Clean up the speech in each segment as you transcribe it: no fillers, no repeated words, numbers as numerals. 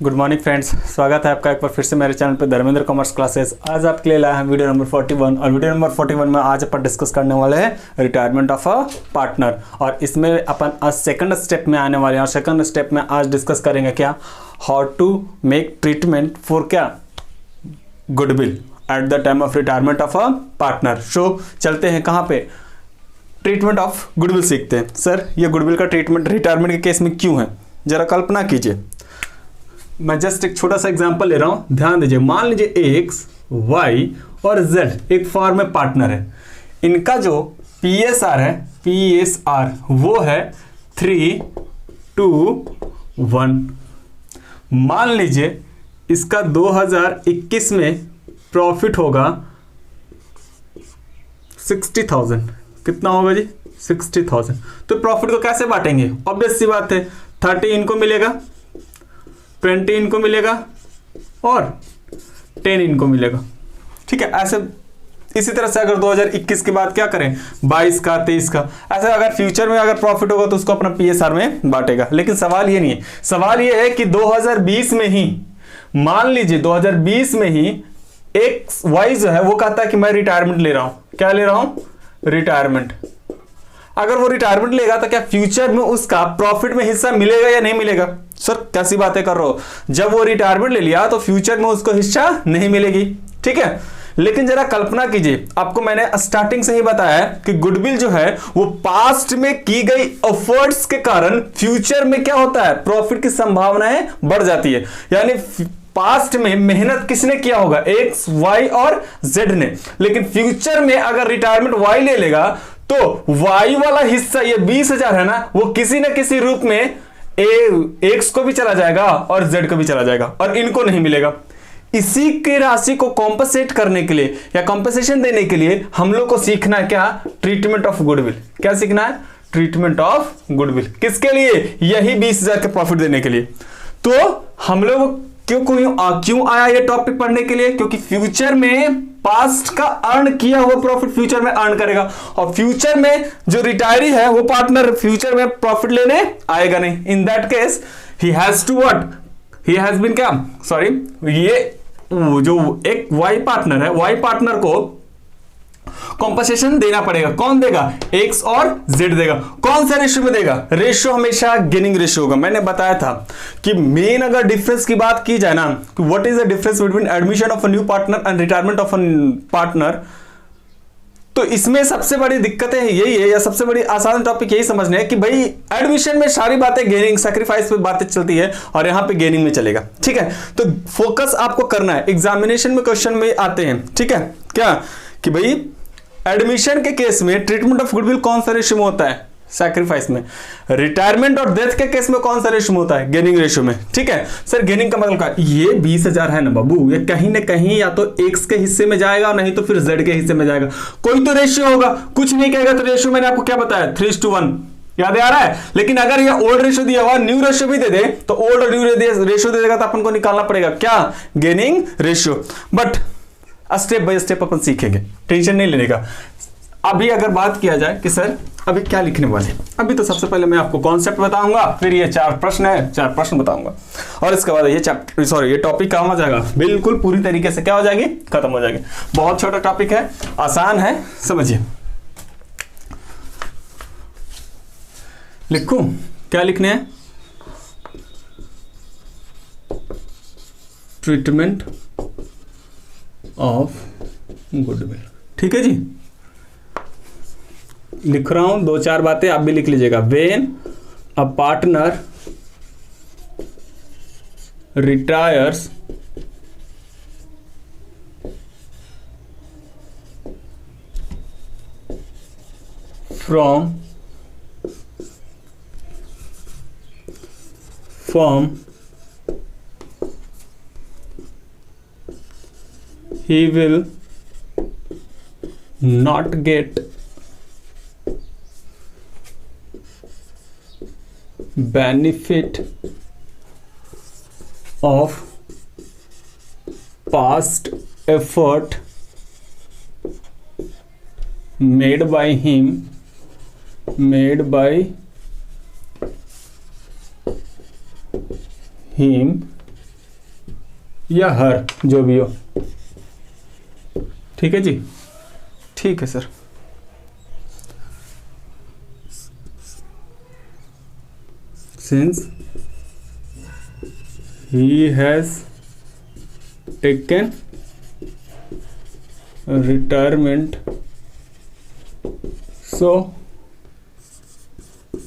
Good morning friends, स्वागत है आपका एक बार फिर से मेरे चैनल पे धर्मेंद्र कॉमर्स क्लासेस। आज आपके लिए लाया है वीडियो नंबर 41 और वीडियो नंबर 41 में आज अपन डिस्कस करने वाले हैं रिटायरमेंट ऑफ अ पार्टनर। और इसमें अपन आज सेकंड स्टेप में आने वाले हैं और सेकंड स्टेप में आज डिस्कस करेंगे क्या, how to make treatment for क्या goodwill at the time of retirement of a partner. So चलते हैं कहाँ पे, ट्रीटमेंट ऑफ गुडविल सीखते हैं। सर ये गुडविल का ट्रीटमेंट रिटायरमेंट के केस में क्यों है, जरा कल्पना कीजिए। मैं जस्ट एक छोटा सा एग्जांपल ले रहा हूं, ध्यान दीजिए। मान लीजिए एक्स, वाई और जेड एक फॉर्म में पार्टनर है। इनका जो PSR है, PSR वो है 3, 2, 1। मान लीजिए इसका 2021 में प्रॉफिट होगा 60,000। कितना होगा जी? 60,000। तो प्रॉफिट को कैसे बांटेंगे? ऑब्वियस सी बात है, 30 इनको मिलेगा, 20 इनको मिलेगा और 10 इनको मिलेगा। ठीक है, ऐसे इसी तरह से अगर 2021 के बाद क्या करें, 22 का, 23 का, ऐसे अगर फ्यूचर में अगर प्रॉफिट होगा तो उसको अपना PSR में बांटेगा। लेकिन सवाल ये नहीं है, सवाल ये है कि 2020 में ही, मान लीजिए 2020 में ही एक वाई जो है वो कहता है कि मैं रिटायरमेंट ले रहा हूं। क्या ले रहा हूं? रिटायरमेंट। अगर वो रिटायरमेंट लेगा तो क्या फ्यूचर में उसका प्रॉफिट में हिस्सा मिलेगा या नहीं मिलेगा? सर कैसी बातें कर रहे हो, जब वो रिटायरमेंट ले लिया तो फ्यूचर में उसको हिस्सा नहीं मिलेगी। ठीक है, लेकिन जरा कल्पना कीजिए, आपको मैंने स्टार्टिंग से ही बताया कि गुडविल जो है वो पास्ट में की गई एफर्ट्स के कारण फ्यूचर में क्या होता है, प्रॉफिट की संभावनाएं बढ़ जाती है। यानी पास्ट में मेहनत किसने किया होगा, एक्स, वाई और जेड ने, लेकिन फ्यूचर में अगर रिटायरमेंट वाई ले लेगा तो वाई वाला हिस्सा ये 20,000 है ना, वो किसी न किसी रूप में एक्स को भी चला जाएगा और जेड को भी चला जाएगा और इनको नहीं मिलेगा। इसी की राशि को कॉम्पनसेट करने के लिए या कॉम्पनसेशन देने के लिए हम लोग को सीखना है क्या, ट्रीटमेंट ऑफ गुडविल। क्या सीखना है? Treatment of goodwill. किसके लिए? यही 20,000 के प्रॉफिट देने के लिए। तो हम लोग क्यों आया ये टॉपिक पढ़ने के लिए? क्योंकि फ्यूचर में पास्ट का अर्न किया हुआ प्रॉफिट फ्यूचर में अर्न करेगा और फ्यूचर में जो रिटायरी है वो पार्टनर फ्यूचर में प्रॉफिट लेने आएगा नहीं। In that case he has to what, he has been क्या, सॉरी, ये जो एक वाई पार्टनर है, वाई पार्टनर को कॉम्पनसेशन देना पड़ेगा। कौन देगा? एक्स और जेड देगा। कौन सा रेशियो में देगा? रेशियो हमेशा गेनिंग रेशियो होगा। मैंने बताया था कि मेन अगर डिफरेंस की बात की जाए ना, कि what is the difference between admission of a new partner and retirement of a partner, तो इसमें सबसे बड़ी दिक्कतें यही है या सबसे बड़ी आसान टॉपिक यही समझने है कि भाई एडमिशन में सारी बातें गेनिंग सैक्रिफाइस पे बातें चलती है और यहां पे गेनिंग में चलेगा। ठीक है, तो फोकस आपको करना है, एग्जामिनेशन में क्वेश्चन में आते हैं। ठीक है, क्या कि भाई एडमिशन के केस में ट्रीटमेंट ऑफ गुडविल कौन सा रेशियो में होता है? सैक्रिफाइस में। रिटायरमेंट और डेथ के केस में कौन सा रेशियो में होता है? गेनिंग रेशियो में। ठीक है सर, गेनिंग का मतलब क्या? ये 20,000 है ना बाबू, ये कहीं ना कहीं या तो एक्स के हिस्से में जाएगा नहीं तो फिर जेड के हिस्से में जाएगा। कोई तो रेशियो होगा, कुछ नहीं कहेगा तो रेशियो मैंने आपको क्या बताया, 3:1। याद आ रहा है? लेकिन अगर ये ओल्ड रेशियो दिया हुआ न्यू रेशियो भी दे दे तो ओल्ड और न्यू रेशियो दे देगा तो अपन को निकालना पड़ेगा क्या, gaining ratio. But step by step अपन सीखेंगे, टेंशन नहीं लेने का। अभी अगर बात किया जाए कि सर अभी क्या लिखने वाले, अभी तो सबसे पहले मैं आपको कॉन्सेप्ट बताऊंगा, फिर ये 4 प्रश्न है, 4 प्रश्न बताऊंगा और इसके बाद ये टॉपिक कहाँ हो जाएगा, बिल्कुल पूरी तरीके से क्या हो जाएगी, खत्म हो जाएगी। बहुत छोटा टॉपिक है, आसान है, समझिए। लिखूं? क्या लिखने हैं? Treatment of goodwill. ठीक है जी, लिख रहा हूं 2-4 बातें, आप भी लिख लीजिएगा। When a partner retires from firm, he will not get benefit of past effort made by him या हर, जो भी हो। ठीक है जी, ठीक है sir. Since he has taken retirement so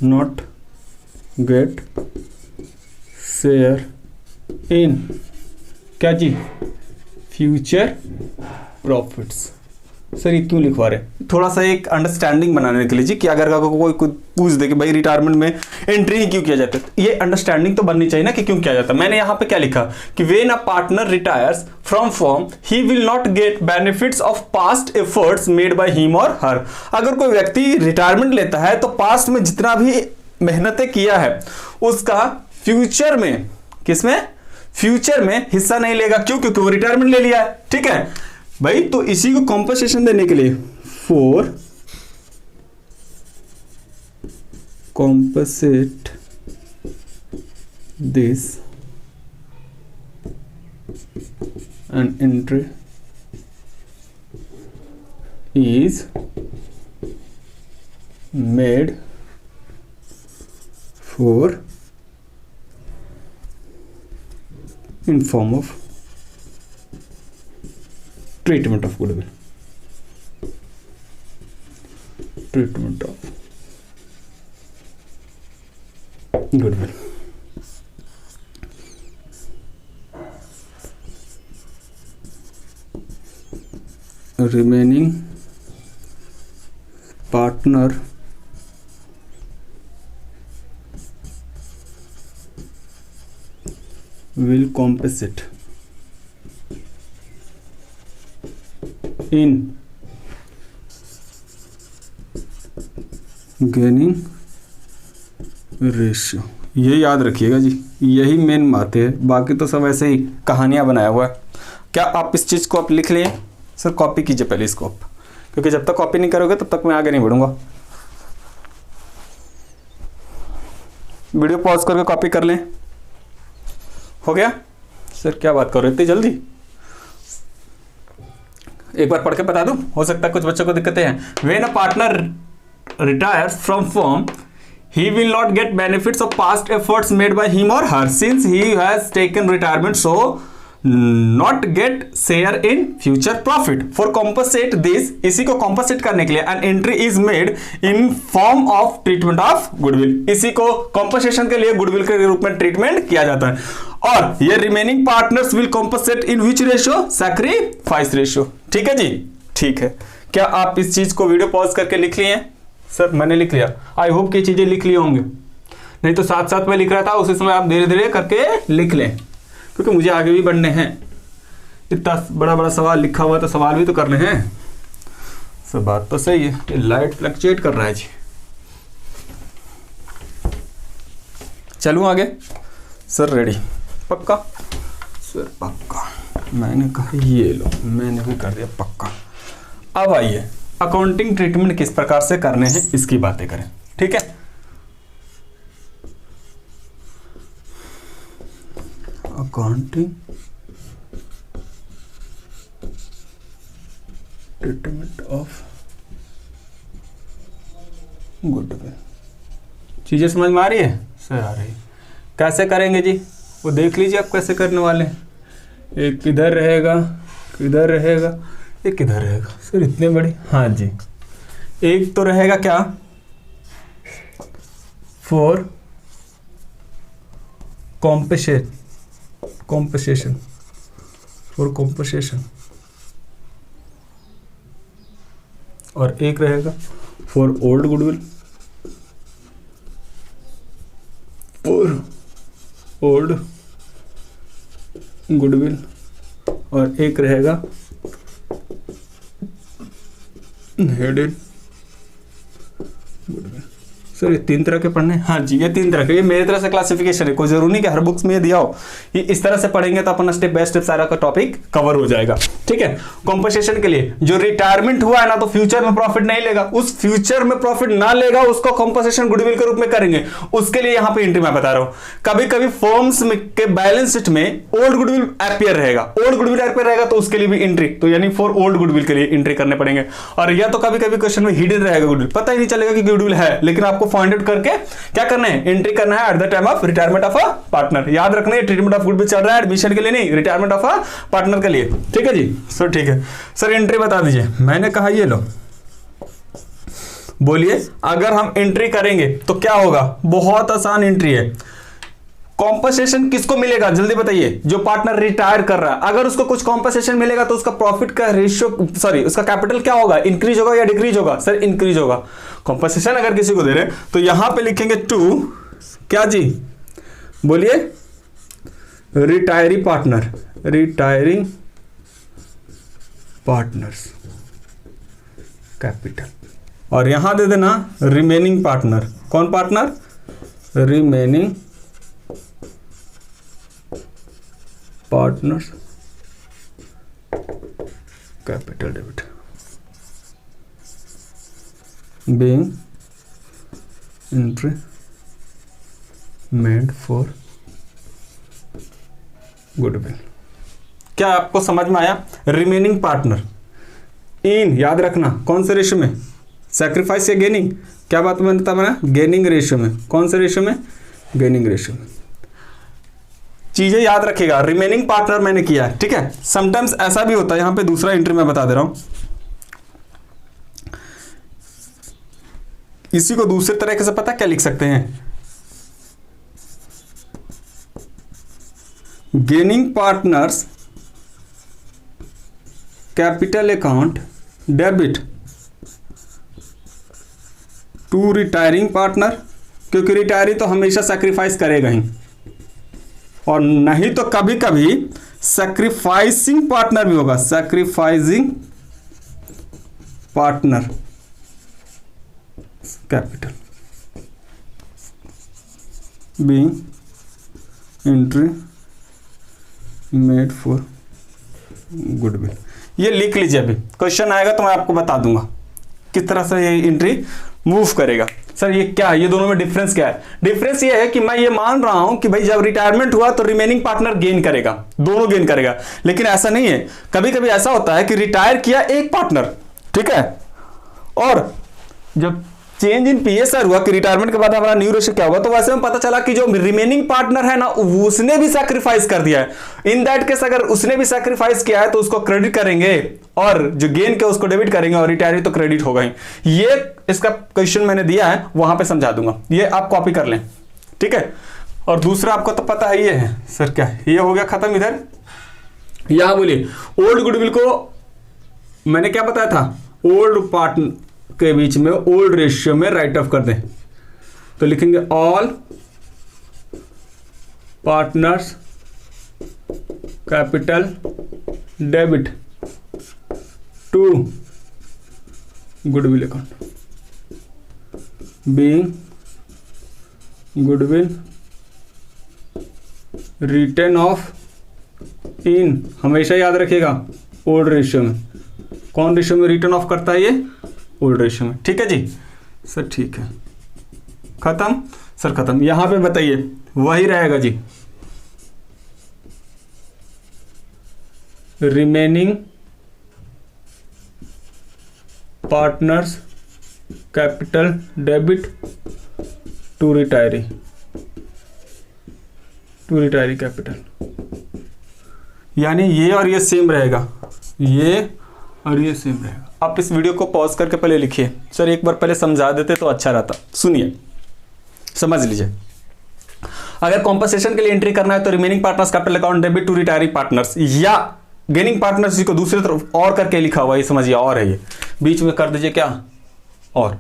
not gate share in क्या जी, फ्यूचर प्रॉफिट्स। सर ये क्यों लिखवा रहे, थोड़ा सा एक अंडरस्टैंडिंग बनाने के लिए जी, कि अगर कोई पूछ दे कि भाई रिटायरमेंट में एंट्री ही क्यों किया जाता है, तो ये अंडरस्टैंडिंग तो बननी चाहिए ना कि क्यों किया जाता है। मैंने यहाँ पे क्या लिखा कि when a partner retires from firm he will not get benefits of past efforts made by him और हर। अगर कोई व्यक्ति रिटायरमेंट लेता है तो पास्ट में जितना भी मेहनतें किया है उसका फ्यूचर में, किसमें, फ्यूचर में हिस्सा नहीं लेगा। क्यों? क्योंकि वो रिटायरमेंट ले लिया है। ठीक है भाई, तो इसी को कॉम्पनसेशन देने के लिए for compensate this an entry is made for in form of treatment of goodwill, treatment of goodwill। remaining partner will compensate in gaining ratio. ये याद रखिएगा जी, यही मेन बात है, बाकी तो सब ऐसे ही कहानियां बनाया हुआ है। क्या आप इस चीज को आप लिख लें? सर कॉपी कीजिए पहले इसको आप, क्योंकि जब तक कॉपी नहीं करोगे तब तक मैं आगे नहीं बढ़ूंगा। वीडियो पॉज करके कॉपी कर लें। हो गया? सर क्या बात कर रहे थे जल्दी, एक बार पढ़ के बता दूं, हो सकता है कुछ बच्चों को दिक्कतें हैं। When a partner retires from firm he will not get benefits of past efforts made by him or her since he has taken retirement, so not get share in future profit। for compensate this, इसी को compensate करने के लिए an entry is made in form of treatment of goodwill। इसी को compensation के लिए goodwill के रूप में ट्रीटमेंट किया जाता है। और ये remaining partners will compensate in which ratio? sacrifice ratio। ठीक है जी, ठीक है। क्या आप इस चीज को वीडियो पॉज करके लिख लिए हैं? सर मैंने लिख लिया, आई होप कि चीजें लिख ली होंगे, नहीं तो साथ साथ में लिख रहा था, उसी समय आप धीरे धीरे करके लिख लें, क्योंकि मुझे आगे भी बढ़ने हैं। इतना बड़ा बड़ा सवाल लिखा हुआ तो सवाल भी तो करने हैं। सब बात तो सही है। ये लाइट फ्लक्चुएट कर रहा है जी। चलूं आगे? Sir ready? पक्का? सर पक्का। मैंने कहा ये लो, मैंने भी कर दिया पक्का। अब आइए अकाउंटिंग ट्रीटमेंट किस प्रकार से करने हैं इसकी बातें करें। ठीक है, अकाउंटिंग ट्रीटमेंट ऑफ गुडविल। चीजें समझ में आ रही है? सर आ रही है। कैसे करेंगे जी वो देख लीजिए आप कैसे करने वाले हैं। एक किधर रहेगा, किधर रहेगा, एक किधर रहेगा। सर इतने बड़े, हाँ जी। एक तो रहेगा क्या, फॉर कॉम्पनसेशन, फॉर कॉम्पनसेशन, और एक रहेगा for old goodwill, for old goodwill, और एक रहेगा हेडेड गुडविल। सर ये 3 तरह के पढ़ने, हाँ जी ये 3 तरह के, ये मेरी तरह से क्लासिफिकेशन है, कोई जरूरी नहीं कि हर बुक्स में ये दिया हो। ये इस तरह से पढ़ेंगे तो अपना स्टेप बाय स्टेप सारा का टॉपिक कवर हो जाएगा। ठीक है, कॉम्पनसेशन के लिए जो रिटायरमेंट हुआ है ना, तो फ्यूचर में प्रॉफिट नहीं लेगा, उस फ्यूचर में प्रॉफिट ना लेगा उसको कॉम्पनसेशन गुडविल के रूप में करेंगे। उसके लिए यहां पे एंट्री मैं बता रहा हूं, कभी कभी फर्म्स के बैलेंस शीट में ओल्ड गुडविल अपीयर रहेगा, ओल्ड गुडविल अपीयर रहेगा तो उसके लिए भी एंट्री, तो यानी फॉर ओल्ड गुडविल के लिए एंट्री करने पड़ेंगे। और या तो कभी कभी क्वेश्चन में हिडन रहेगा गुडविल, पता ही नहीं चलेगा कि गुडविल है, लेकिन आपको फाइंड आउट करके क्या करना है, एंट्री करना है eight the time of retirement of a partner. याद रखना है ट्रीटमेंट ऑफ गुडविल चल रहा है एडमिशन के लिए नहीं, रिटायरमेंट ऑफ अ पार्टनर के लिए। ठीक है जी, सर ठीक है सर, एंट्री बता दीजिए। मैंने कहा ये लो, बोलिए अगर हम एंट्री करेंगे तो क्या होगा, बहुत आसान एंट्री है। कॉम्पनसेशन किसको मिलेगा जल्दी बताइए, जो पार्टनर रिटायर कर रहा है, अगर उसको कुछ कॉम्पनसेशन मिलेगा तो उसका प्रॉफिट का रेशियो, सॉरी उसका कैपिटल क्या होगा, इंक्रीज होगा या डिक्रीज होगा, सर इंक्रीज होगा। कॉम्पनसेशन अगर किसी को दे रहे तो यहां पे लिखेंगे टू, क्या जी बोलिए, retiree partner, retiring partners capital, और यहां दे देना रिमेनिंग पार्टनर, कौन partner, remaining partners capital debit being entry made for goodwill. क्या आपको समझ में आया? रिमेनिंग पार्टनर इन, याद रखना कौन से रेशियो में, सैक्रिफाइस या गेनिंग, क्या बात बनता बना, गेनिंग रेशियो में, कौन से रेशियो में, गेनिंग रेशियो में। चीजें याद रखिएगा, रिमेनिंग पार्टनर मैंने किया है, ठीक है। समटाइम्स ऐसा भी होता है, यहां पे दूसरा एंट्री मैं बता दे रहा हूं, इसी को दूसरे तरीके से पता क्या लिख सकते हैं, gaining partners capital account debit to retiring partner, क्योंकि रिटायरी तो हमेशा सैक्रिफाइस करेगा ही, और नहीं तो कभी कभी सैक्रिफाइसिंग पार्टनर भी होगा, sacrificing partner capital being entry made for goodwill. ये लिख लीजिए, अभी क्वेश्चन आएगा तो मैं आपको बता दूंगा किस तरह से ये एंट्री मूव करेगा। सर ये क्या है, ये दोनों में डिफरेंस क्या है? डिफरेंस ये है कि मैं ये मान रहा हूं कि भाई जब रिटायरमेंट हुआ तो रिमेनिंग पार्टनर गेन करेगा, दोनों गेन करेगा, लेकिन ऐसा नहीं है। कभी कभी ऐसा होता है कि रिटायर किया एक पार्टनर, ठीक है, और जब चेंज इन पीएसआर हुआ कि रिटायरमेंट के बाद हमारा न्यू रेशियो क्या हुआ, तो वैसे में पता चला कि जो रिमेनिंग पार्टनर है ना उसने भी सैक्रिफाइस कर दिया है। इन दैट केस अगर उसने भी सैक्रिफाइस किया है तो उसको क्रेडिट करेंगे, और जो गेन के उसको डेबिट करेंगे, और रिटायरी तो क्रेडिट होगा ही। ये इसका क्वेश्चन मैंने दिया है, वहां पे समझा दूंगा, ये आप कॉपी कर लें, ठीक है। और दूसरा आपको तो पता है, ये है सर क्या है, ये हो गया खत्म। इधर यहां बोलिए ओल्ड गुडविल को मैंने क्या बताया था, ओल्ड पार्टनर के बीच में ओल्ड रेशियो में राइट ऑफ कर दें, तो लिखेंगे all partners capital debit to goodwill account being goodwill written off इन, हमेशा याद रखिएगा ओल्ड रेशियो में। कौन रेशियो में रिटर्न ऑफ करता है, ये ओल्ड रेशियो में, ठीक है जी सर, ठीक है खत्म सर, खत्म। यहां पे बताइए वही रहेगा जी, remaining partners capital debit to retiree capital, यानी ये और ये सेम रहेगा, ये और ये सेम रहेगा। आप इस वीडियो को पॉज करके पहले लिखिए, सर एक बार पहले समझा देते तो अच्छा रहता। सुनिए समझ लीजिए, अगर कॉम्पनसेशन के लिए एंट्री करना है तो remaining partners capital account debit to retiree partners, या गेनिंग पार्टनर्स को दूसरी तरफ और करके लिखा हुआ है, ये समझिए और है, ये बीच में कर दीजिए क्या और,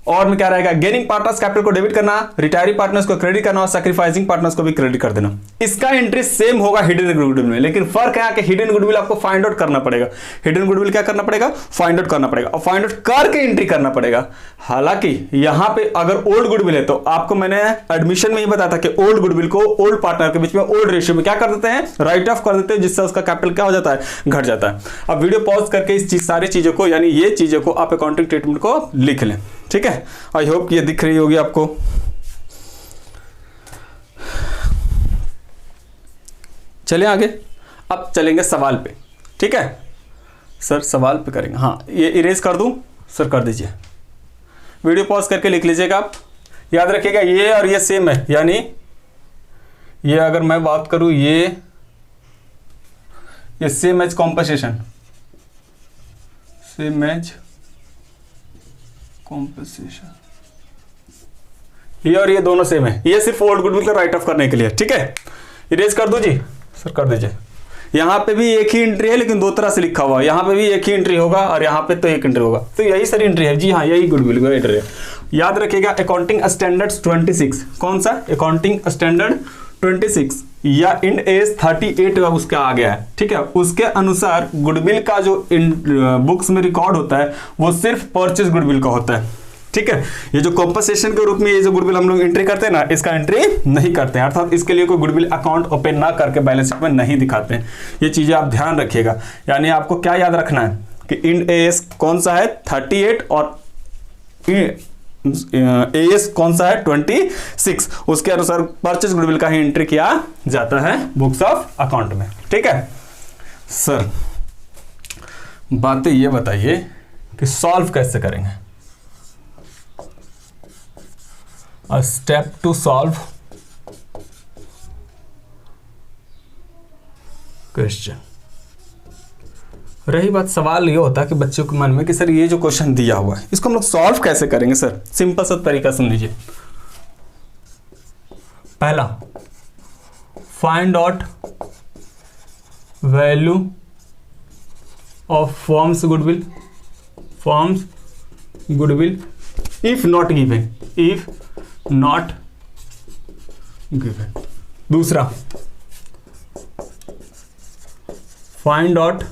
और में क्या रहेगा, गेनिंग पार्टनर्स कैपिटल को डेबिट करना, रिटायरी पार्टनर्स को क्रेडिट करना और सैक्रिफाइसिंग पार्टनर्स को भी क्रेडिट कर देना। इसका एंट्री सेम होगा हिडन गुडविल में, लेकिन फर्क है कि हिडन गुडविल आपको फाइंड आउट करना पड़ेगा। हिडन गुडविल क्या करना पड़ेगा, फाइंड आउट करना पड़ेगा और फाइंड आउट करके एंट्री करना पड़ेगा। हालांकि यहां पे अगर ओल्ड गुडविल है तो आपको मैंने एडमिशन में ही बताया था कि ओल्ड गुडविल को ओल्ड पार्टनर के बीच में ओल्ड रेशियो में क्या कर देते हैं, राइट ऑफ कर देते हैं, जिससे उसका कैपिटल क्या हो जाता है, घट जाता है। अब वीडियो पॉज करके इस सारी चीजों को, यानी ये चीजों को आप अकाउंटिंग ट्रीटमेंट को लिख लें, ठीक है। आई होप ये दिख रही होगी आपको। चलिए आगे, अब चलेंगे सवाल पे, ठीक है सर, सवाल पे करेंगे। हाँ, ये इरेज कर दूं सर, कर दीजिए। वीडियो पॉज करके लिख लीजिएगा आप। याद रखिएगा ये और ये सेम है, यानी ये अगर मैं बात करूं ये same as compensation, same as compensation, ये और ये दोनों सेम है। ये सिर्फ ओल्ड गुडविल का राइट ऑफ करने के लिए, ठीक है। इरेज कर दो जी सर, कर दीजिए। यहां पे भी एक ही एंट्री है लेकिन दो तरह से लिखा हुआ है, यहां पे भी एक ही एंट्री होगा और यहां पे तो एक एंट्री होगा, तो यही सारी एंट्री है जी। हाँ, यही गुडविल का एंट्री है। याद रखिएगा अकाउंटिंग स्टैंडर्ड्स 26, कौन सा, अकाउंटिंग स्टैंडर्ड 26 या इंड एस 38 उसका आ गया है, ठीक है। उसके अनुसार गुडविल का जो बुक्स में रिकॉर्ड होता है वो सिर्फ परचेज गुडविल का होता है, ठीक है। ये जो कॉम्पनसेशन के रूप में ये जो गुडविल हम लोग एंट्री करते हैं ना, इसका एंट्री नहीं करते हैं, अर्थात इसके लिए कोई गुडविल अकाउंट ओपन ना करके बैलेंस शीट में नहीं दिखाते हैं। ये चीजें आप ध्यान रखिएगा। यानी आपको क्या याद रखना है कि इंड एस कौन सा है 38 और एएस कौन सा है 26, उसके अनुसार परचेज गुडविल का ही एंट्री किया जाता है बुक्स ऑफ अकाउंट में, ठीक है। सर बातें ये बताइए कि सॉल्व कैसे करेंगे, a step to solve question। रही बात, सवाल ये होता है कि बच्चों के मन में कि सर ये जो क्वेश्चन दिया हुआ है इसको हम लोग सॉल्व कैसे करेंगे। सर सिंपल सा तरीका सुन लीजिए। पहला, find out value of firm's goodwill, firm's goodwill if not given, if not given. दूसरा, find out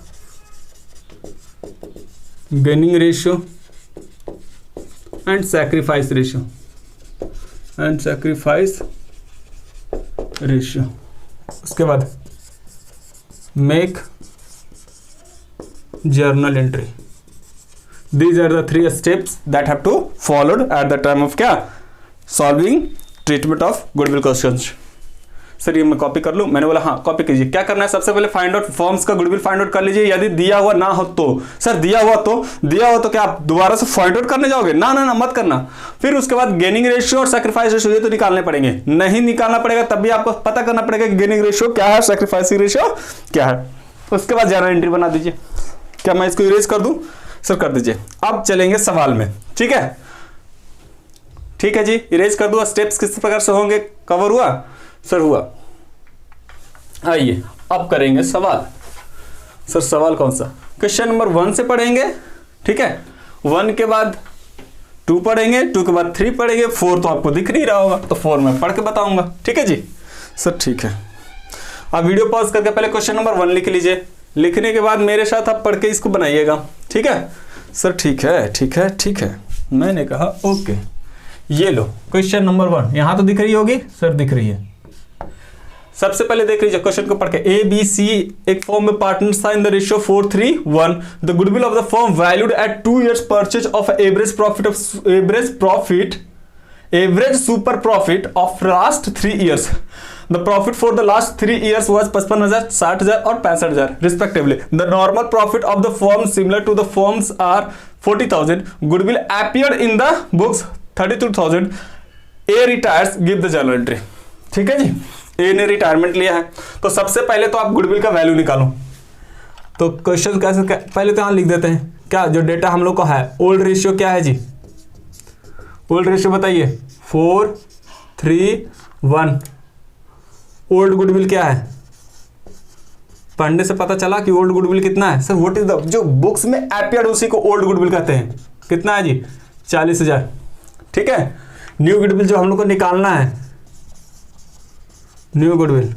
gaining ratio and sacrifice ratio, and sacrifice ratio. उसके बाद make journal entry. These are the 3 steps that have to followed at the time of क्या, solving treatment of goodwill questions. Sir ये मैं copy कर लूं, मैंने बोला हाँ कॉपी कीजिए। क्या करना है, सबसे पहले फाइंड आउट फॉर्म्स का गुडविल फाइंड आउट कर लीजिए। यदि दिया हुआ ना हो तो, सर दिया हुआ तो क्या आप दोबारा से फाइंड आउट करने जाओगे, ना ना ना मत करना। फिर उसके बाद गेनिंग रेशियो और सैक्रिफाइस रेशियो ये तो निकालने पड़ेंगे, नहीं निकालना पड़ेगा तब भी आपको पता करना पड़ेगा कि गेनिंग रेशियो क्या है, सैक्रिफाइसिंग रेशियो क्या है। उसके बाद जर्नल एंट्री बना दीजिए। क्या मैं इसको इरेज कर दूं, सर कर दीजिए। अब चलेंगे सवाल में, ठीक है, ठीक है जी। इरेज कर दूंगा। स्टेप्स किस प्रकार से होंगे, कवर हुआ सर, हुआ। आइए अब करेंगे सवाल। सर सवाल कौन सा, क्वेश्चन नंबर 1 से पढ़ेंगे, ठीक है। 1 के बाद 2 पढ़ेंगे, 2 के बाद 3 पढ़ेंगे, 4 तो आपको दिख नहीं रहा होगा तो 4 में पढ़ के बताऊंगा, ठीक है जी। सर ठीक है, आप वीडियो पॉज करके पहले क्वेश्चन नंबर 1 लिख लीजिए। लिखने के बाद मेरे साथ आप पढ़ के इसको बनाइएगा, ठीक है। सर ठीक है ठीक है ठीक है, मैंने कहा ओके। ये लो क्वेश्चन नंबर 1, यहां तो दिख रही होगी, सर दिख रही है। सबसे पहले देख लीजिए क्वेश्चन को पढ़ के। ए बी सी एक फॉर्म में पार्टनर्स था इन the ratio 4:3:1। The goodwill of the firm valued at 2 years purchase of average super profit of last 3 years। The profit for the last 3 years was 55,000, 60,000 और 65,000 respectively. The normal profit of the firm similar to the firms are 40,000. Goodwill appeared in the books 32,000. A retires, give the journal entry. ठीक है जी, ए ने retirement लिया है तो सबसे पहले तो आप गुडविल का वैल्यू निकालो। तो क्वेश्चन कैसे, पहले तो यहां लिख देते हैं क्या जो डेटा हम लोग का है। ओल्ड रेशियो क्या है जी, ओल्ड रेशियो बताइए 4:3:1। ओल्ड गुडविल क्या है, पढ़ने से पता चला कि ओल्ड गुडविल कितना है। सर व्हाट इज द, जो बुक्स में अपीयर्ड उसी को ओल्ड गुडविल कहते हैं। कितना है जी 40,000, ठीक है। न्यू गुडविल जो हम लोग को निकालना है, न्यू गुडविल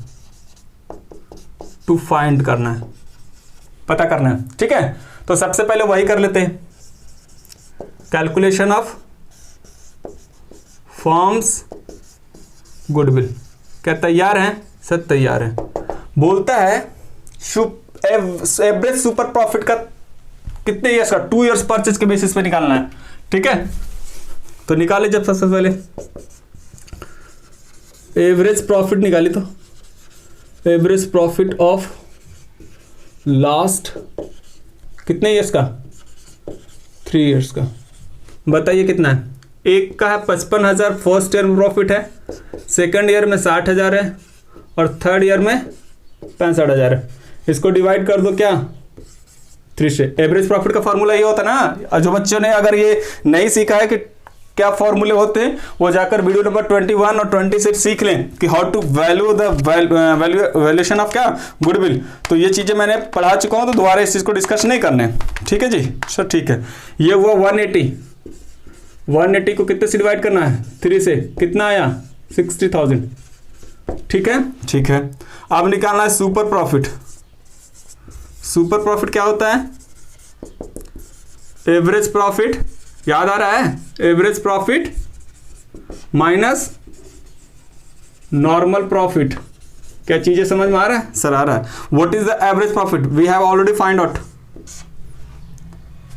टू फाइंड करना है, पता करना है, ठीक है। तो सबसे पहले वही कर लेते हैं, कैलकुलेशन ऑफ फॉर्म्स गुडविल। क्या तैयार हैं सर? तैयार है। बोलता है एवरेज सुपर प्रॉफिट का कितने ईयर्स का, 2 ईयर्स परचेज के बेसिस पे निकालना है, ठीक है। तो निकाले जब सबसे पहले एवरेज प्रॉफिट निकाली, तो एवरेज प्रॉफिट ऑफ लास्ट कितने ईयर्स का, 3 ईयर्स का। बताइए कितना है? एक का है 55,000 फर्स्ट ईयर में प्रॉफिट है, सेकंड ईयर में 60,000 है और थर्ड ईयर में 65,000 है। इसको डिवाइड कर दो क्या 3 से। एवरेज प्रॉफिट का फॉर्मूला ये होता है ना, जो बच्चों ने अगर ये नहीं सीखा है कि क्या फॉर्मूले होते हैं, वो जाकर वीडियो नंबर 21 और 26 सीख लें कि how to value the valuation of क्या गुडविल। तो ये चीजें मैंने पढ़ा चुका हूं, तो दोबारा इस चीज को डिस्कस नहीं करने, ठीक है जी सर, ठीक है। ये हुआ 180 को कितने से डिवाइड करना है, 3 से, कितना आया 60,000, ठीक है, ठीक है। अब निकालना है सुपर प्रॉफिट। सुपर प्रॉफिट क्या होता है? एवरेज प्रॉफिट, याद आ रहा है? Average profit minus normal profit. क्या चीजें समझ में आ रहा है सर? आ रहा है। What is the average profit? We have already find out,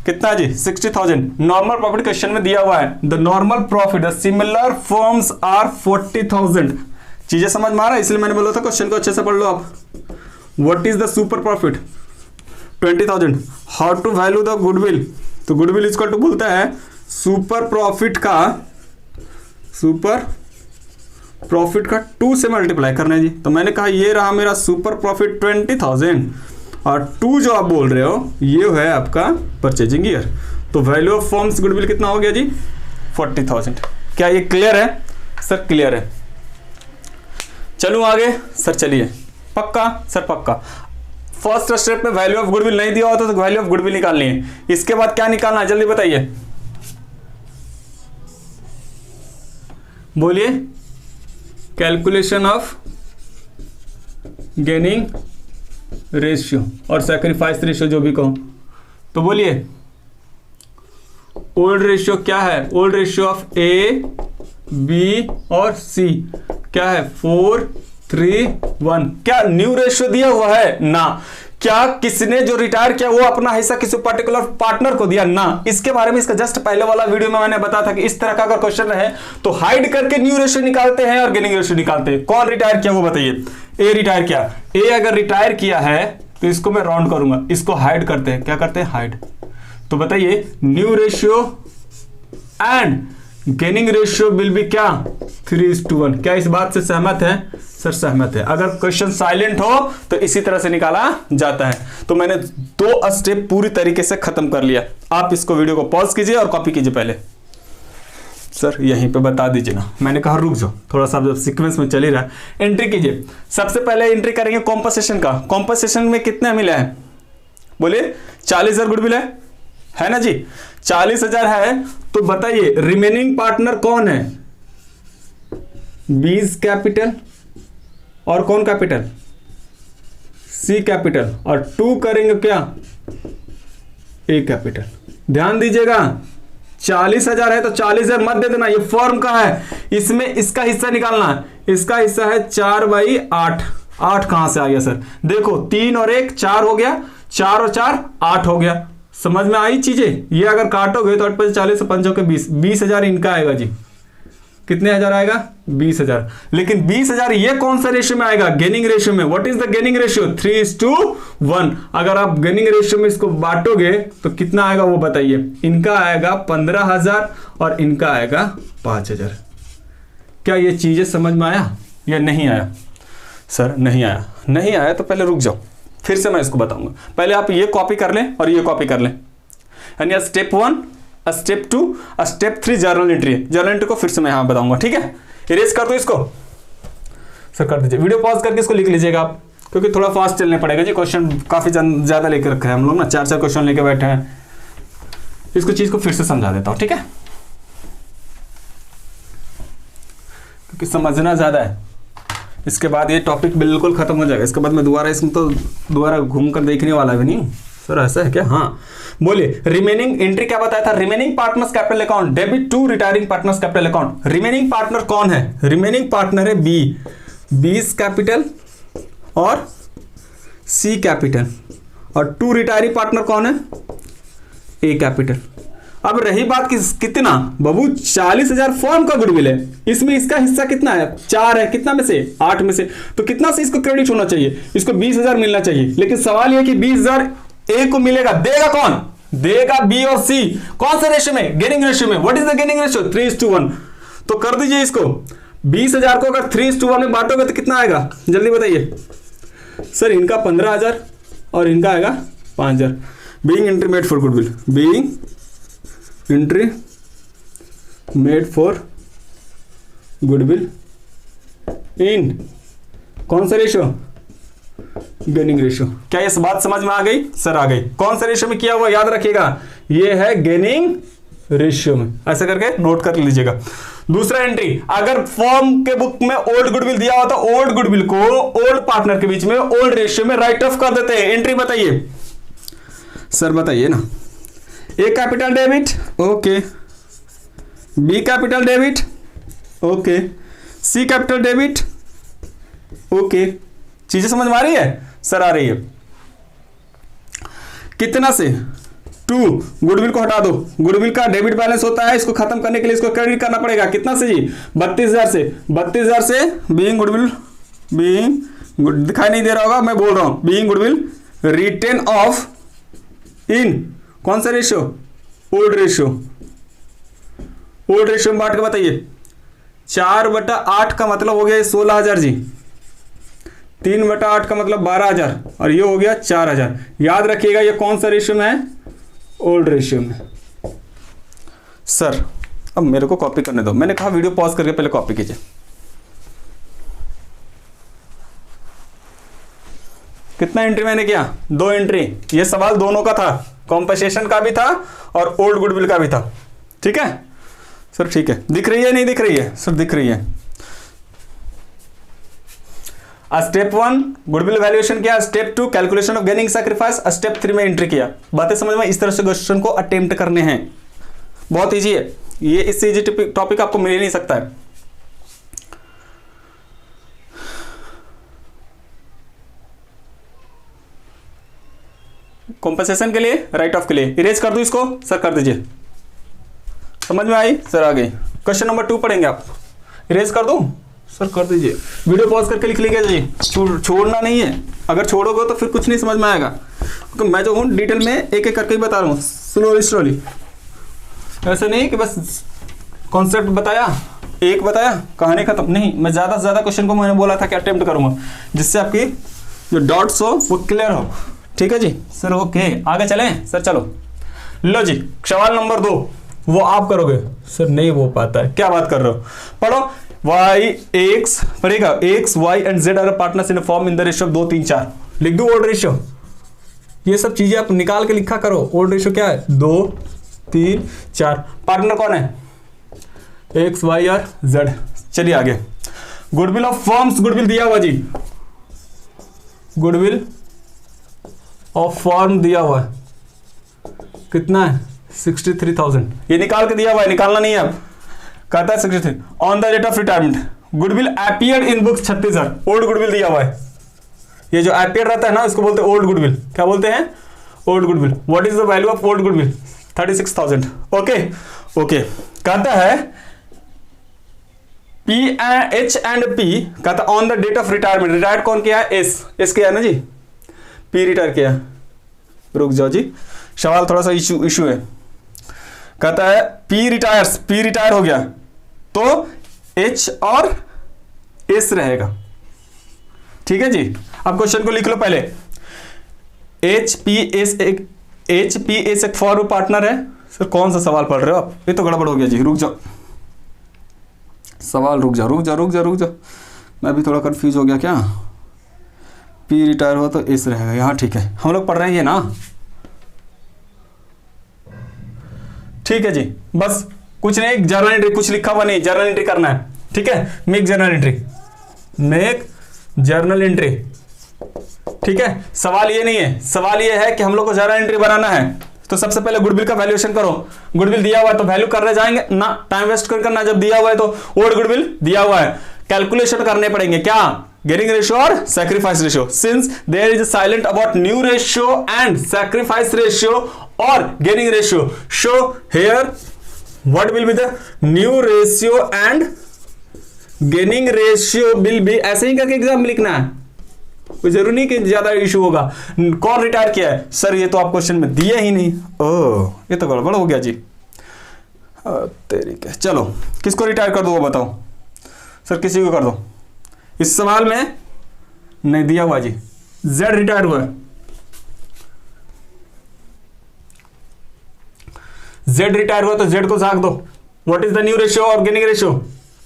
कितना जी 60,000। नॉर्मल प्रॉफिट क्वेश्चन में दिया हुआ है, the normal profit the similar firms are 40,000। चीजें समझ में आ रहा है, इसलिए मैंने बोला था क्वेश्चन को अच्छे से पढ़ लो आप। What is the super profit? 20,000। How to value the goodwill? तो गुडविल इसको टू बोलता है सुपर प्रॉफिट का 2 से मल्टीप्लाई करना है जी। तो मैंने कहा ये रहा मेरा सुपर प्रॉफिट 20,000 और 2 जो आप बोल रहे हो ये है आपका परचेजिंग ईयर। तो वैल्यू ऑफ फर्म्स गुडविल कितना हो गया जी 40,000। क्या ये क्लियर है सर? क्लियर है। चलूं आगे सर? चलिए, पक्का सर? पक्का। फर्स्ट स्टेप में वैल्यू ऑफ गुडविल नहीं दिया होता तो वैल्यू ऑफ गुडविल निकालनी है। इसके बाद क्या निकालना है जल्दी बताइए, बोलिए। कैलकुलेशन ऑफ गेनिंग रेशियो और सैक्रिफाइस रेशियो, जो भी कहो। तो बोलिए ओल्ड रेशियो क्या है? Old ratio of A, B और सी क्या है? 4, 3, 1। क्या न्यू रेशियो दिया हुआ है? ना। क्या किसने जो रिटायर किया वो अपना हिस्सा किसी पर्टिकुलर पार्टनर को दिया? ना। इसके बारे में इसका जस्ट पहले वाला वीडियो में मैंने बताया था कि इस तरह का अगर क्वेश्चन रहे तो हाइड करके न्यू रेशियो निकालते हैं और गेनिंग रेशियो निकालते हैं। कौन रिटायर किया वो बताइए। ए रिटायर किया। ए अगर रिटायर किया है तो इसको मैं राउंड करूंगा, इसको हाइड करते हैं। क्या करते हैं? हाइड। तो बताइए new ratio and gaining ratio will B क्या 3:1। क्या इस बात से सहमत है सर? सहमत है। अगर क्वेश्चन साइलेंट हो तो इसी तरह से निकाला जाता है। तो मैंने 2 स्टेप पूरी तरीके से खत्म कर लिया। आप इसको वीडियो को पॉज कीजिए और कॉपी कीजिए। पहले सर यहीं पे बता दीजिए ना, मैंने कहा रुक जाओ थोड़ा सा, जब सीक्वेंस में चल ही रहा है। एंट्री कीजिए। सबसे पहले एंट्री करेंगे कॉम्पनसेशन का। कॉम्पनसेशन में कितने मिला है? बोलिए 40,000 गुडविल है ना जी? 40,000 है। तो बताइए रिमेनिंग पार्टनर कौन है? बीज कैपिटल और कौन कैपिटल? सी कैपिटल। और 2 करेंगे क्या? ए कैपिटल। ध्यान दीजिएगा 40,000 है तो 40,000 मत दे देना, ये फर्म का है, इसमें इसका हिस्सा निकालना है। इसका हिस्सा है 4/8। 8 कहां से आ गया सर? देखो 3 और 1 4 हो गया, 4 और 4 8 हो गया। समझ में आई चीजें? ये अगर काटोगे तो 8 × 40 5 के 20, 20,000 इनका आएगा जी। कितने हजार आएगा? 20,000। लेकिन 20,000 ये कौन सा रेशियो में आएगा? गेनिंग रेशियो में। What is the gaining ratio? 3:1। अगर आप गेनिंग रेशियो में इसको बांटोगे तो कितना आएगा वो बताइए। इनका आएगा 15,000 और इनका आएगा 5,000। क्या ये चीजें समझ में आया या नहीं आया सर? नहीं आया। नहीं आया तो पहले रुक जाओ, फिर से मैं इसको बताऊंगा। पहले आप ये कॉपी कर लें और ये कॉपी कर लें, यानी step 1, step 2, step 3 journal entry है। जर्नल एंट्री को फिर से मैं यहां बताऊंगा, ठीक है? इरेज कर दो इसको सर, कर दीजिए। वीडियो पॉज करके इसको लिख लीजिएगा आप, क्योंकि थोड़ा फास्ट चलने पड़ेगा जी। क्वेश्चन काफी ज्यादा लेकर रखा है हम लोग ना, 4 क्वेश्चन लेके बैठे हैं। इसको चीज को फिर से समझा देता हूं, ठीक है? कि समझना ज़्यादा है। इसके बाद ये टॉपिक बिल्कुल खत्म हो जाएगा। इसके बाद मैं दोबारा इसमें तो दोबारा घूम कर देखने वाला भी नहीं। सर ऐसा है क्या? हाँ बोलिए। रिमेनिंग एंट्री क्या बताया था? Remaining partners capital account debit to retiring partners capital account. Remaining partner कौन है? रिमेनिंग पार्टनर है बी, बीस कैपिटल और सी कैपिटल, और टू रिटायरिंग पार्टनर कौन है? A capital. अब रही बात कितना बाबू, 40,000 फर्म का गुडविल है, इसमें इसका हिस्सा कितना है? 4 है। कितना में से? 8 में से। तो कितना से इसको क्रेडिट होना चाहिए? इसको 20,000 मिलना चाहिए। लेकिन सवाल यह कि 20,000 ए को मिलेगा, देगा कौन? देगा बी और सी। कौन से रेशियो में? गेनिंग रेशियो में। What is the gaining ratio? 3:1। तो कर दीजिए इसको। 20,000 को अगर 3:1 में बांटोगे तो कितना आएगा? जल्दी बताइए सर। इनका 15,000 और इनका आएगा 5,000। Being entry made for goodwill, being entry made for goodwill in कौन सा रेशियो? Gaining ratio. क्या ये बात समझ में आ गई? सर आ गई। कौन सा रेशियो में किया हुआ याद रखिएगा, ये है गेनिंग रेशियो में। ऐसा करके नोट कर लीजिएगा। दूसरा एंट्री, अगर फर्म के बुक में ओल्ड गुडविल दिया हुआ तो ओल्ड गुडविल को ओल्ड पार्टनर के बीच में ओल्ड रेशियो में राइट ऑफ कर देते हैं। एंट्री बताइए सर, बताइए ना। A capital debit, okay. B capital debit, okay. C capital debit, okay. चीजें समझ में आ रही है? सर आ रही है। कितना से? 2। गुडविल को हटा दो। गुडविल का डेबिट बैलेंस होता है, इसको खत्म करने के लिए इसको क्रेडिट करना पड़ेगा। कितना से जी? 32,000 से। 32,000 से बीइंग गुडविल, बीइंग दिखाई नहीं दे रहा होगा, मैं बोल रहा हूं, बीइंग गुडविल रिटेन ऑफ इन कौन सा ratio? Old ratio. Old ratio में बांट के बताइए। 4/8 का मतलब हो गया 16,000 जी। 3/8 का मतलब 12,000 और ये हो गया 4,000। याद रखिएगा ये कौन सा रेशियो में है? ओल्ड रेशियो में। सर अब मेरे को कॉपी करने दो। मैंने कहा वीडियो पॉज करके पहले कॉपी कीजिए। कितना एंट्री मैंने किया? 2 एंट्री। ये सवाल दोनों का था, कॉम्पनसेशन का भी था और ओल्ड गुडविल का भी था। ठीक है सर? ठीक है। दिख रही है नहीं दिख रही है? सर दिख रही है। स्टेप 1 गुडविल वैल्यूएशन किया, step 2 calculation of gaining sacrifice, step 3 में एंट्री किया। बातें समझ में? इस तरह से क्वेश्चन को अटेम्प्ट करने हैं। बहुत इजी है ये, इससे इजी टॉपिक आपको मिल ही नहीं सकता है। कॉम्पनसेशन के लिए, राइट ऑफ के लिए इरेज कर दूं इसको? सर कर दीजिए। समझ में आई? सर आ गई। क्वेश्चन नंबर 2 पढ़ेंगे आप। इरेज कर दूं? सर कर दीजिए। वीडियो पॉज करके लिख लीजिए जी, छोड़ना नहीं है। अगर छोड़ोगे तो फिर कुछ नहीं समझ में आएगा, क्योंकि मैं जो हूँ डिटेल में एक एक करके ही बता रहा हूँ, स्लोली स्लोली। ऐसे नहीं कि बस कॉन्सेप्ट बताया, एक बताया, कहानी खत्म। नहीं, मैं ज़्यादा से ज़्यादा क्वेश्चन को मैंने बोला था कि अटेम्प्ट करूँगा, जिससे आपकी जो डॉट्स हो वो क्लियर हो। ठीक है जी सर? ओके, आगे चलें सर? चलो लो जी, सवाल नंबर 2 वो आप करोगे। सर नहीं हो पाता है, क्या बात कर रहे हो? पढ़ो। y x पढ़ेगा, x y and z are partners in form in the ratio 2 3 4। लिख दो ओल्ड रेशियो। ये सब चीजें आप निकाल के लिखा करो। ओल्ड रेशियो क्या है? 2 3 4। पार्टनर कौन है? x y और z। चलिए आगे। गुडविल ऑफ फर्म्स, गुडविल दिया हुआ जी, गुडविल ऑफ फर्म दिया हुआ है। कितना है? 63,000। ये निकाल के दिया हुआ है, निकालना नहीं है अब। कहता है 63 on the date of retirement goodwill appeared in books 36,000। Old goodwill दिया हुआ है। ये जो अपीयर रहता है ना, इसको बोलते हैं ओल्ड गुडविल। क्या बोलते हैं? Old goodwill. What is the value of old goodwill? 36,000। Okay okay. कहता है पी एच एंड पी, कहता on the date of retirement. Retired कौन किया है? एस किया ना जी, पी रिटायर किया। रुक जाओ जी, सवाल थोड़ा सा इशू है। कहता है पी रिटायर्स, पी रिटायर हो गया तो एच और एस रहेगा। ठीक है जी? अब क्वेश्चन को लिख लो पहले। एच पी एस एक फॉर्म पार्टनर है। सर कौन सा सवाल पढ़ रहे हो आप? ये तो गड़बड़ हो गया जी, रुक जाओ सवाल, रुक जाओ। मैं भी थोड़ा कंफ्यूज हो गया। क्या पी रिटायर हुआ तो एस रहेगा यहाँ? ठीक है, हम लोग पढ़ रहे हैं ना? ठीक है जी, बस कुछ नहीं, जर्नल एंट्री, कुछ लिखा हुआ नहीं, जर्नल एंट्री करना है। ठीक है, make journal entry, make journal entry. ठीक है, सवाल ये नहीं है, सवाल ये है कि हम लोग को जर्नल एंट्री बनाना है, तो सबसे पहले गुडविल का वैल्यूएशन करो। गुडविल दिया हुआ है तो वैल्यू करने जाएंगे ना, टाइम वेस्ट करना, जब दिया हुआ है तो ओल्ड गुडविल दिया हुआ है, कैलकुलेशन करने पड़ेंगे, क्या गेनिंग रेशियो और sacrifice ratio. Since there is silent about new ratio and sacrifice ratio और gaining ratio, show here what will be the new ratio and gaining ratio will be, ऐसे ही करके एग्जाम में लिखना है, कोई जरूरी नहीं कि ज्यादा इशू होगा। कौन रिटायर किया है सर, ये तो आप क्वेश्चन में दिए ही नहीं, ओह ये तो गड़बड़ हो गया जी। तेरी के, चलो किसको रिटायर कर दो वो बताओ सर, किसी को कर दो, इस सवाल में नहीं दिया हुआ जी। जेड रिटायर हुआ है, जेड रिटायर हुआ तो जेड को झाक दो। What is the new ratio और गेनिंग रेशियो,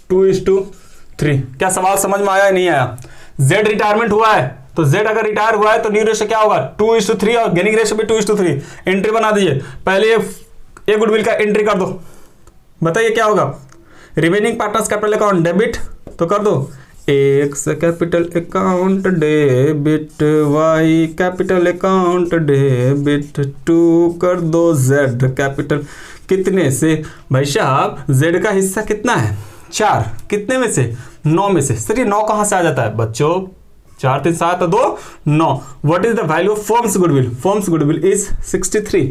2:3। क्या सवाल समझ में आया नहीं आया? जेड रिटायरमेंट हुआ है तो जेड अगर रिटायर हुआ है तो न्यू रेशियो क्या होगा, 2:3 और गेनिंग रेशियो भी 2:3। एंट्री बना दीजिए, पहले ये गुडविल का एंट्री कर दो, बताइए क्या होगा। Remaining partners capital account debit तो कर दो, X capital account debit, Y capital account debit, 2 कर दो जेड कैपिटल, कितने से भाई साहब, जेड का हिस्सा कितना है 4, कितने में से 9 में से। सर ये 9 कहां से आ जाता है बच्चों, 4 3 7 2 9। What is the value of firms goodwill, firms goodwill is 63,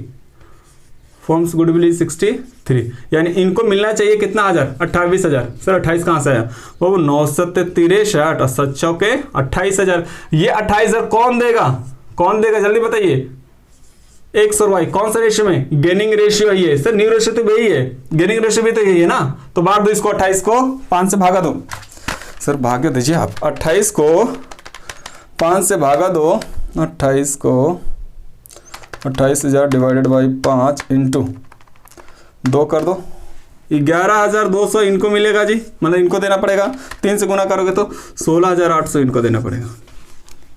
firms goodwill is 63, यानी इनको मिलना चाहिए कितना हजार, 28,000। सर 28 कहां से आया, वो 9 7 63 और 7 चौके 28,000। ये 28,000 कौन देगा, कौन देगा जल्दी बताइए, एक्स और वाई कौन सा रेशियो में, गेनिंग रेशियो है ये। सर न्यू रेशियो तो यही है, गेनिंग रेशियो भी तो यही है ना, तो बांट दो इसको, 28 को 5 से भागा दो। सर भाग्य दीजिए आप, 28 को 5 से भागा दो, 28 को 28,000 डिवाइडेड बाई 5 इंटू 2 कर दो, 11,200 इनको मिलेगा जी, मतलब इनको देना पड़ेगा, 3 से गुना करोगे तो 16,800 इनको देना पड़ेगा।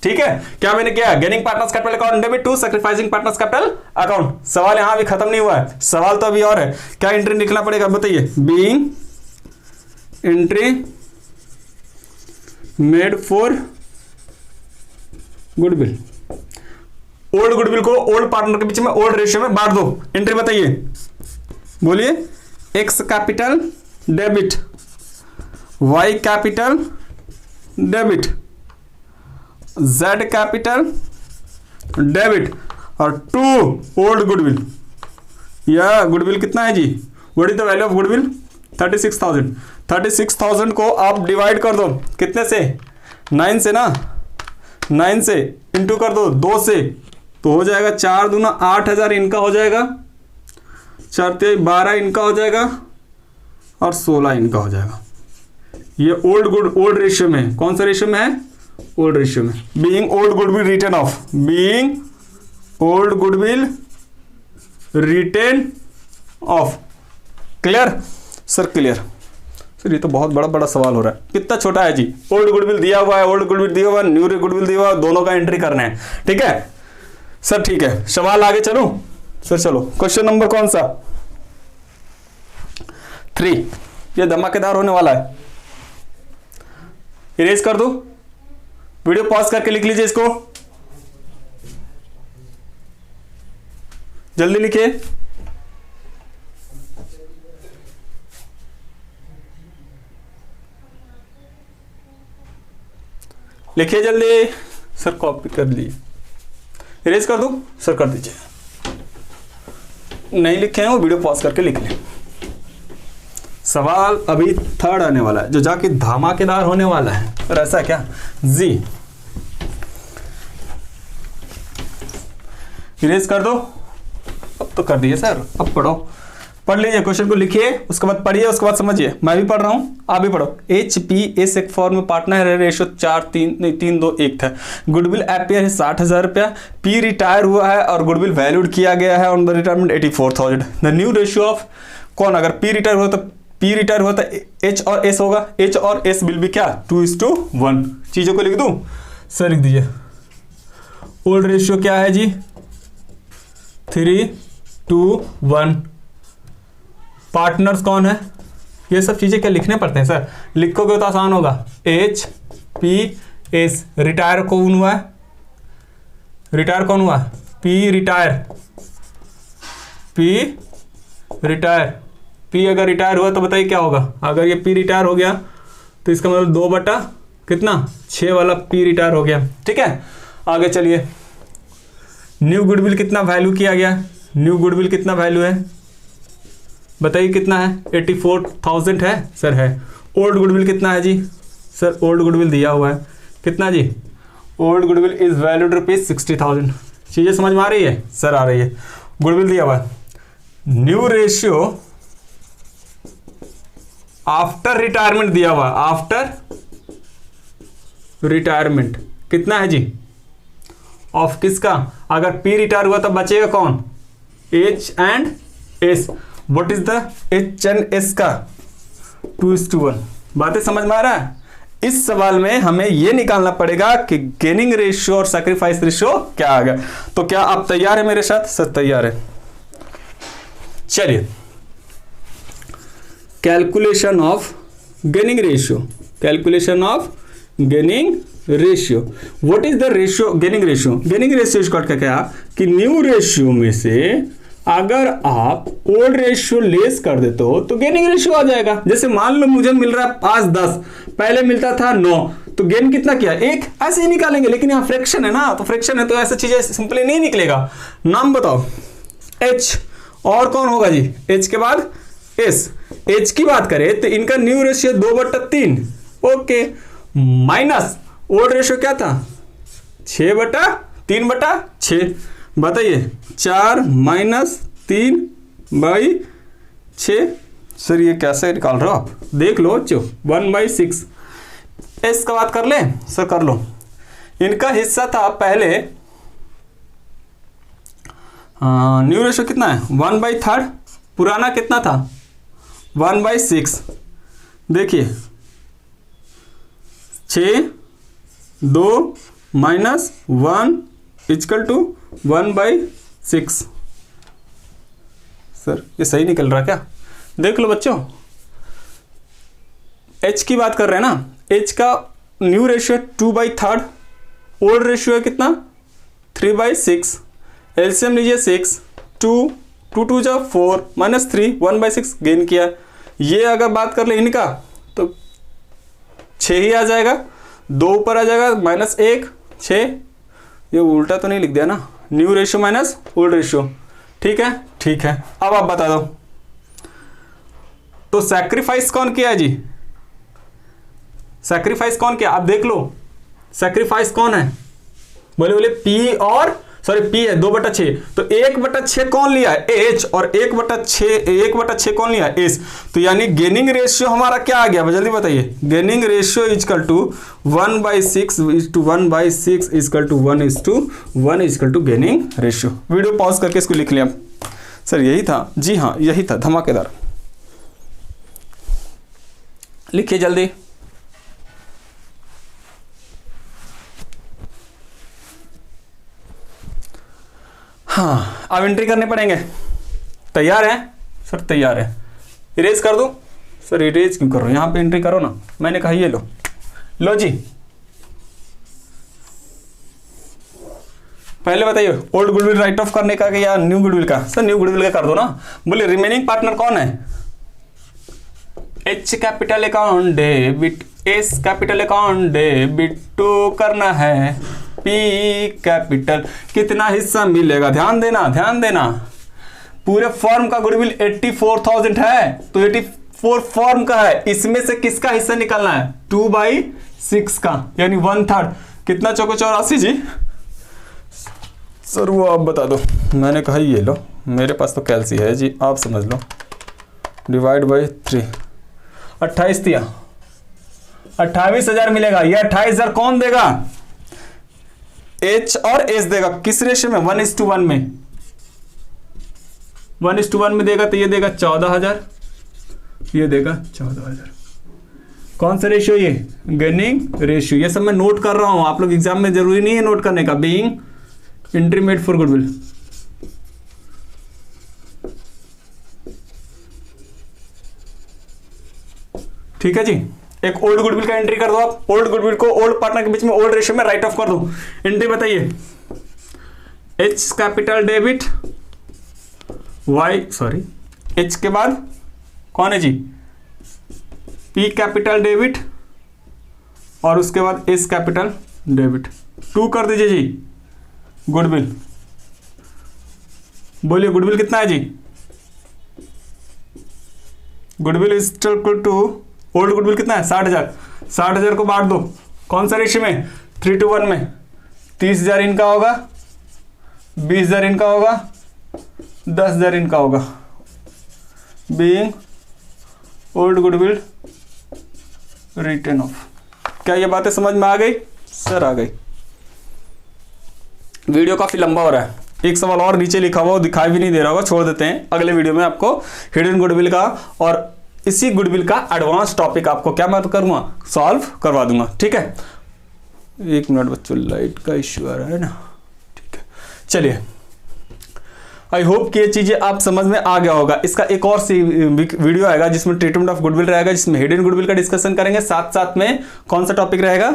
ठीक है, क्या मैंने किया, gaining partners capital account debit to sacrificing partners capital account. सवाल यहां भी खत्म नहीं हुआ है, सवाल तो अभी और है, क्या एंट्री लिखना पड़ेगा बताइए, being entry made for goodwill, old goodwill को ओल्ड पार्टनर के बीच में ओल्ड रेशियो में बांट दो। एंट्री बताइए, बोलिए, X capital debit, Y capital debit, Z capital debit और 2 ओल्ड गुडविल। या गुडविल कितना है जी, what is the value of goodwill, 36,000। 36,000 को आप डिवाइड कर दो कितने से, 9 से ना, 9 से इंटू कर दो 2 से, तो हो जाएगा 4 दूना 8,000 इनका हो जाएगा, 4 3 12 इनका हो जाएगा और 16 इनका हो जाएगा। ये ओल्ड रेशियो में, कौन सा रेशियो में है, ओल्ड रेशियो में। Being old goodwill written of, being old goodwill written of. Clear sir, clear sir, ये तो बहुत बड़ा बड़ा सवाल हो रहा है, कितना छोटा है जी। ओल्ड गुडविल दिया हुआ है, ओल्ड गुडविल दिया हुआ है, न्यू गुडविल दिया हुआ है, दोनों का एंट्री करना है। ठीक है सर, ठीक है, सवाल आगे चलो सर, चलो क्वेश्चन नंबर कौन सा, 3। ये धमाकेदार होने वाला है, इरेज कर दो, वीडियो पॉज करके लिख लीजिए इसको, जल्दी लिखिए, लिखिए जल्दी। सर कॉपी कर लिए, इरेज कर दो सर, कर दीजिए, नहीं लिखे हैं वो वीडियो पॉज करके लिख लें। सवाल अभी 3rd आने वाला है जो जाके धमाकेदार होने वाला है, और ऐसा क्या जी, इरेज कर दो, अब तो कर दिए सर, अब पढ़ो, पढ़ लीजिए, क्वेश्चन को लिखिए, उसके बाद पढ़िए, उसके बाद समझिए। मैं भी पढ़ रहा हूं, आप भी पढ़ो। HPS एक फॉर्म में पार्टनर है, रेशियो 3 2 1 था। गुडविल एपियर है 60,000 रुपया, पी रिटायर हुआ है और गुडविल वैल्यूड किया गया है on the retirement 84,000। The new ratio of, कौन, अगर पी रिटायर हुआ तो एच और एस होगा, एच और एस विल बी क्या, 2:1। चीजों को लिख दूं सर, लिख दीजिए। ओल्ड रेशियो क्या है जी, 3:1। पार्टनर्स कौन है, ये सब चीज़ें क्या लिखने पड़ते हैं सर? लिखोगे तो आसान होगा। HPS रिटायर कौन हुआ है? रिटायर कौन हुआ? P retire, P retire, P अगर रिटायर हुआ तो बताइए क्या होगा? अगर ये P रिटायर हो गया तो इसका मतलब 2 बटा कितना 6 वाला P रिटायर हो गया। ठीक है, आगे चलिए। न्यू गुडविल कितना वैल्यू किया गया? न्यू गुडविल कितना वैल्यू है बताइए कितना है? 84,000 है सर, है। ओल्ड गुडविल कितना है जी? सर ओल्ड गुडविल दिया हुआ है कितना जी? Old goodwill is valued rupees 60,000। चीजें समझ में आ रही है सर? आ रही है। गुडविल दिया हुआ है। न्यू रेशियो आफ्टर रिटायरमेंट दिया हुआ, आफ्टर रिटायरमेंट कितना है जी? ऑफ किसका? अगर P रिटायर हुआ तो बचेगा कौन? H and S। What is the H and S का? 2:1। बातें समझ में आ रहा है? इस सवाल में हमें यह निकालना पड़ेगा कि गेनिंग रेशियो और सैक्रिफाइस रेशियो क्या आ गया। तो क्या आप तैयार है मेरे साथ? सर तैयार है। चलिए, calculation of gaining ratio, calculation of gaining ratio. What is the ratio? Gaining ratio, gaining ratio इसका क्या कि न्यू रेशियो में से अगर आप ओल्ड रेशियो लेस कर देते हो तो गेनिंग रेशियो आ जाएगा। जैसे मान लो मुझे मिल रहा है 5-10, पहले मिलता था 9, तो गेन कितना किया? 1। ऐसे ही निकालेंगे, लेकिन यहाँ फ्रैक्शन है ना, तो फ्रैक्शन है तो ऐसा चीजें सिंपली नहीं निकलेगा। नाम बताओ। H और कौन होगा जी? H के बाद S। H की बात करें तो इनका new ratio 2/3, okay, minus old ratio क्या था? 6/3/6। बताइए 4 - 3/6। सर ये कैसे निकाल रहे हो आप? देख लो बच्चों, 1/6। एस का बात कर ले सर, कर लो। इनका हिस्सा था पहले, न्यू रेशियो कितना है? 1/3। पुराना कितना था? 1/6। देखिए 6, 2 - 1 = 1/6। सर ये सही निकल रहा क्या? देख लो बच्चों, H की बात कर रहे हैं ना, H का न्यू रेशियो 2/3, ओल्ड रेशियो है कितना? 3/6। एलसीएम लीजिए 6, 2 2 2 जा 4 -3 1/6 गेन किया। ये अगर बात कर ले इनका तो 6 ही आ जाएगा, 2 ऊपर आ जाएगा, -1 6। ये उल्टा तो नहीं लिख दिया ना? New ratio minus old ratio. ठीक है, ठीक है। अब आप बता दो तो सैक्रिफाइस कौन किया है जी? सैक्रिफाइस कौन किया? आप देख लो सैक्रिफाइस कौन है? बोले P और सॉरी P है 2/6, तो 1/6 कौन लिया है? H, और 1/6 कौन लिया है? S। तो यानी गेनिंग रेशियो हमारा क्या आ गया? जल्दी बताइए। Gaining ratio = 1/6 1/6 = 1 gaining ratio. Video pause करके इसको लिख लिया सर। यही था जी, हाँ यही था, धमाकेदार। लिखिए जल्दी। हाँ, अब एंट्री करने पड़ेंगे। तैयार है सर? तैयार है। इरेज कर दूं? सर इरेज क्यों कर रहे हो? यहाँ पे एंट्री करो ना, मैंने कहा ये लो। लो जी, पहले बताइए ओल्ड गुडविल राइट ऑफ करने का या न्यू गुडविल का? सर न्यू गुडविल का कर दो ना। बोले रिमेनिंग पार्टनर कौन है? H capital account debit, S capital account debit, to करना है P कैपिटल। कितना हिस्सा मिलेगा? ध्यान देना, ध्यान देना। पूरे फॉर्म का गुडविल 84,000 है, तो 84 फॉर्म का है, इसमें से किसका हिस्सा निकालना है? 2/6 का, यानी 1/3। कितना? 84 जी। सर वो आप बता दो। मैंने कहा ये लो, मेरे पास तो कैलसी है जी, आप समझ लो। /3 28 दिया, 28,000 मिलेगा। ये 28,000 कौन देगा? H और S देगा। किस रेशियो में? 1:1 में। 1:1 में देगा तो ये देगा 14,000, ये देगा 14,000। कौन सा रेशियो? ये गेनिंग रेशियो। ये सब मैं नोट कर रहा हूं, आप लोग एग्जाम में जरूरी नहीं है नोट करने का। Being entry made for goodwill. ठीक है जी। एक ओल्ड गुडविल का एंट्री कर दो आप, ओल्ड गुडविल को ओल्ड पार्टनर के बीच में ओल्ड रेशियो में राइट ऑफ कर दो। एंट्री बताइए, एच कैपिटल डेबिट एच के बाद कौन है जी, पी कैपिटल डेबिट और उसके बाद एस कैपिटल डेबिट। 2 कर दीजिए जी गुडविल। बोलिए गुडविल कितना है जी, goodwill is equal to old goodwill कितना है 60,000। 60,000 को बांट दो कौन सा रेशियो में, 3:1 में। 30,000 इनका होगा, 20,000 इनका होगा, 10,000 इनका होगा। Being old goodwill written of. क्या ये बातें समझ में आ गई सर? आ गई। वीडियो काफी लंबा हो रहा है, एक सवाल और नीचे लिखा हुआ दिखाई भी नहीं दे रहा होगा, छोड़ देते हैं। अगले वीडियो में आपको हिडन गुडविल का और इसी गुडविल का एडवांस टॉपिक आपको क्या मैं करूंगा, सॉल्व करवा दूंगा। ठीक है, 1 मिनट बच्चों, लाइट का इश्यू आ रहा है ना। ठीक है, चलिए, आई होप कि ये चीजें आप समझ में आ गया होगा। इसका एक और सी वीडियो आएगा जिसमें ट्रीटमेंट ऑफ गुडविल रहेगा, जिसमें हिडन गुडविल का डिस्कशन करेंगे। साथ साथ में कौन सा टॉपिक रहेगा,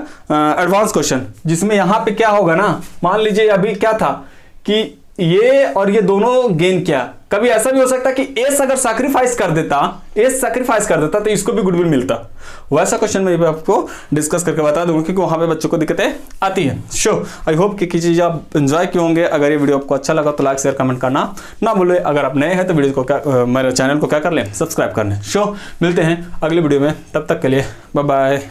एडवांस क्वेश्चन, जिसमें यहाँ पे क्या होगा ना, मान लीजिए अभी क्या था कि ये और ये दोनों गेन किया। कभी ऐसा भी हो सकता कि एस अगर सैक्रिफाइस कर देता तो इसको भी गुडविल मिलता। वैसा क्वेश्चन मैं आपको डिस्कस करके बता दूंगा, क्योंकि वहां पे बच्चों को दिक्कतें आती है। आई होप कि चीज आप एंजॉय किए होंगे। अगर ये वीडियो आपको अच्छा लगा तो लाइक शेयर कमेंट करना ना भूले। अगर आप नए हैं तो वीडियो को मेरे चैनल को क्या कर लें, सब्सक्राइब कर लें। मिलते हैं अगले वीडियो में, तब तक के लिए बाय बाय।